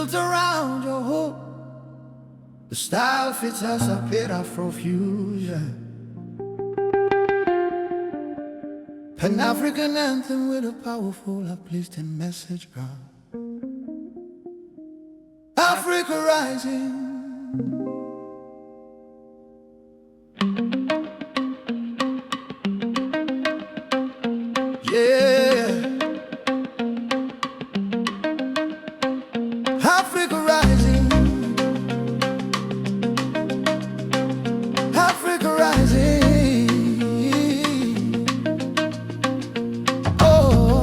built around your hook. The style fits us, a bit Afrofusion. Pan-African anthem with a powerful uplifting message, girl. Africa rising. Yeah. Africa rising. Africa rising. Oh.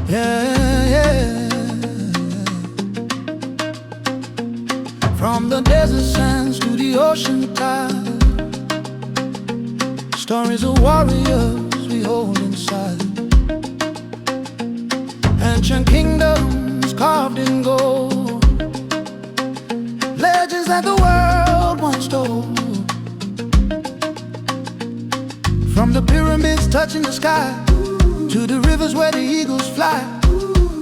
Yeah. From the desert sands to the ocean tide, stories of warriors we hold inside. Ancient kingdoms carved in gold, legends that the world once told. From the pyramids touching the sky to the rivers where the eagles fly,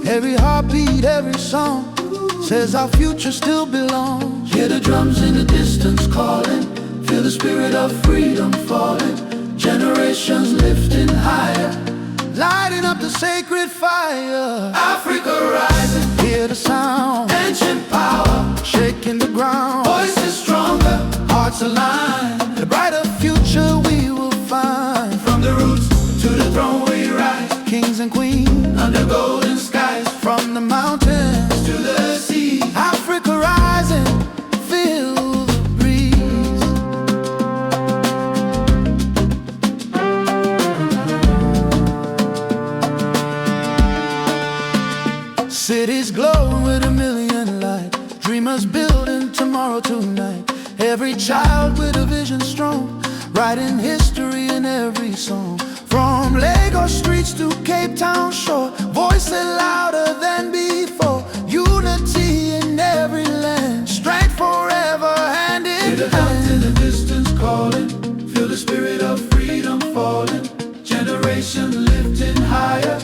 every heartbeat, every song says our future still belongs. Hear the drums in the distance calling, feel the spirit of freedom falling, generations lifting higher, lighting up the sacred fire. Africa rising, hear the sound, ancient power, shaking the ground, voices stronger, hearts aligned, the brighter future we will find. From the roots to the throne we rise, kings and queens under golden skies, from the mountains to the sea. Africa rising, feel the breeze. Cities glow with a million lights, dreamers building tomorrow tonight. Every child with a vision strong, writing history in every song. From Lagos streets to Cape Town shore, voices louder than before. Unity in every land, strength forever hand in hand. Hear the drums in the distance calling, feel the spirit of freedom falling, generation lifting higher,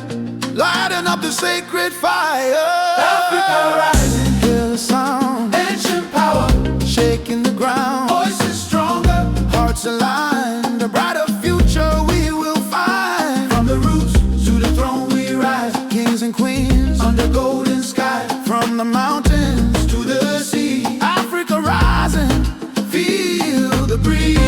lighting up the sacred fire. Africa rising, hear the sound, ancient power, shaking the ground, voices stronger, hearts aligned, a brighter future we will find. From the roots to the throne we rise, kings and queens under golden sky, from the mountains to the sea. Africa rising, feel the breeze.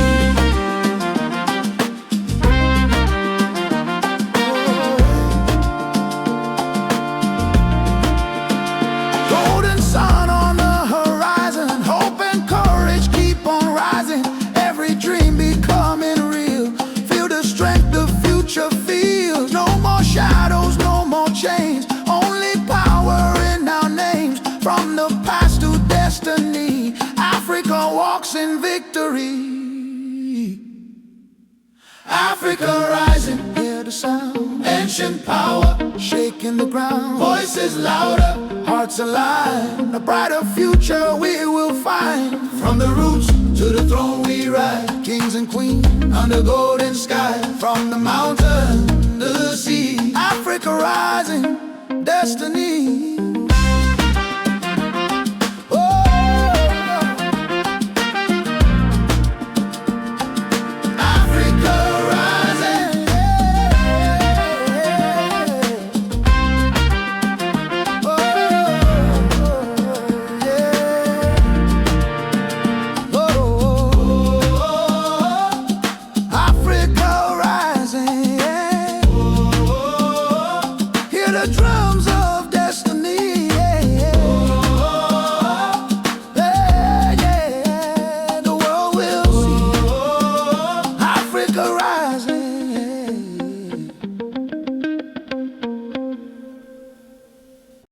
Golden sun on the horizon, hope and courage keep on rising. Every dream becoming real, feel the strength the future feels. No more shadows, no more chains, only power in our names. From the past to destiny, Africa walks in victory. Africa rising, hear the sound, ancient power, shaking the ground, voices louder, hearts aligned, a brighter future we will find. From the roots to the throne we ride, kings and queens under golden sky, from the mountain to the sea. Africa rising, destiny